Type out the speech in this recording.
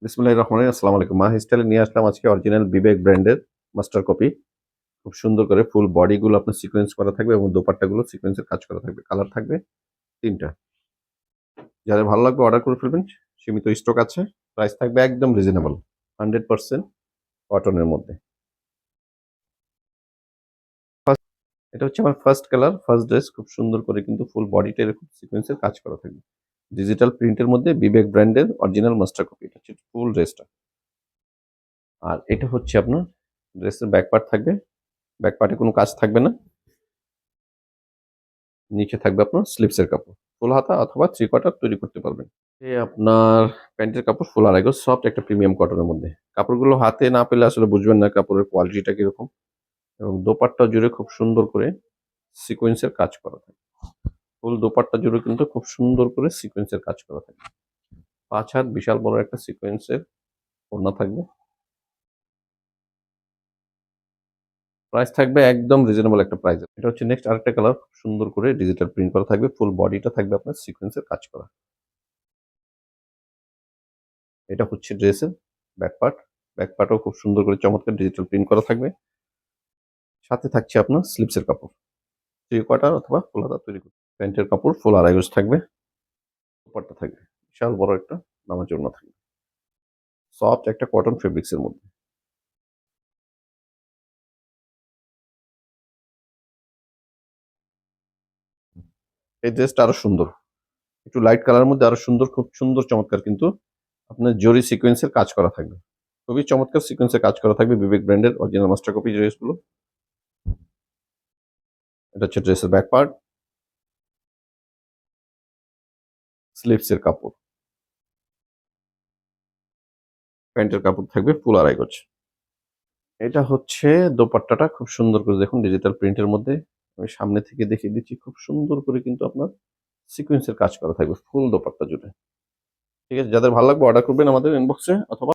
বিসমিল্লাহির রহমানির রহিম। আসসালামু আলাইকুম। মাহি স্টাইলে নিয়ে আসলাম আজকে অরিজিনাল বিবেক ব্র্যান্ডের মাস্টার কপি। খুব সুন্দর করে ফুল বডি গুলো আপনার সিকোয়েন্স করা থাকবে এবং দোপাট্টাগুলো সিকোয়েন্সের কাজ করা থাকবে। কালার থাকবে ৩ টা। যাদের ভালো লাগবে অর্ডার করে ফেলবেন। সীমিত স্টক আছে। প্রাইস থাকবে একদম রিজনেবল। 100% কটনের মধ্যে। এটা হচ্ছে আমার ফার্স্ট কালার, ফার্স্ট ড্রেস। খুব সুন্দর করে কিন্তু ফুল বডিটা এরকম সিকোয়েন্সের কাজ করা থাকবে। ডিজিটাল প্রিন্টের মধ্যে বিবেক ব্র্যান্ডের অরিজিনাল মাস্টার কপি। এটা হচ্ছে ফুল ড্রেসটা। আর এটা হচ্ছে আপনার ড্রেসের ব্যাক পার্ট থাকবে। ব্যাক পার্টে কোনো কাজ থাকবে না। নিচে থাকবে আপনার স্লিপসের কাপড়। ফুল হাতা অথবা 3 কোয়ার্টার তৈরি করতে পারবেন। আপনার প্যান্টের কাপড় ফুল আড়াই গজ সফট একটা প্রিমিয়াম কটনের মধ্যে। কাপড়গুলো হাতে না পেলে আসলে বুঝবেন না কাপড়ের কোয়ালিটিটা কিরকম। এবং দোপাট্টা জুড়ে খুব সুন্দর করে সিকোয়েন্সের কাজ করা থাকে। ফুল দোপাট্টা জুড়ে কিন্তু খুব সুন্দর করে সিকোয়েন্সের কাজ করা থাকে। ৫ হাত বিশাল বড় একটা সিকোয়েন্সের ওড়না থাকবে। প্রাইস থাকবে একদম রিজনেবল একটা প্রাইস। এটা হচ্ছে নেক্সট আরেকটা কালার। খুব সুন্দর করে ডিজিটাল প্রিন্ট করা থাকবে। ফুল বডিটা থাকবে আপনার সিকোয়েন্সের কাজ করা। এটা হচ্ছে ড্রেসের ব্যাক পার্ট। ব্যাক পার্টও খুব সুন্দর করে চমৎকার ডিজিটাল প্রিন্ট করা থাকবে। সাথে থাকছে আপনার স্লিপসের কাপড়। 3 কোয়ার্টার অথবা ফুল হাতা তৈরি করবে। প্যান্টের কাপড় ফুল আড়াই গজ থাকবে। দোপাট্টা থাকবে। বিশাল বড় একটা নামাজ ওড়না থাকবে। সফট একটা কটন ফেব্রিক্স এর মধ্যে। এই ড্রেসটা আরো সুন্দর। একটু লাইট কালারের মধ্যে আরো সুন্দর, খুব সুন্দর চমৎকার কিন্তু আপনার জরি সিকোয়েন্সের কাজ করা থাকবে। খুবই চমৎকার সিকোয়েন্সের কাজ করা থাকবে বিবেক ব্র্যান্ডের অরিজিনাল মাস্টার কপি ড্রেসগুলো। এটা হচ্ছে ড্রেসের ব্যাক পার্ট, স্লিভসের কাপড়। প্যান্টের কাপড় থাকবে ফুল আড়াই গজ। এটা হচ্ছে দোপাট্টাটা। খুব সুন্দর করে দেখুন ডিজিটাল প্রিন্টের মধ্যে। আমি সামনে থেকে দেখিয়ে দিচ্ছি। খুব সুন্দর করে কিন্তু আপনার সিকোয়েন্সের কাজ করা থাকবে ফুল দোপাট্টা জুড়ে। ঠিক আছে? যাদের ভালো লাগবে অর্ডার করবেন আমাদের ইনবক্সে অথবা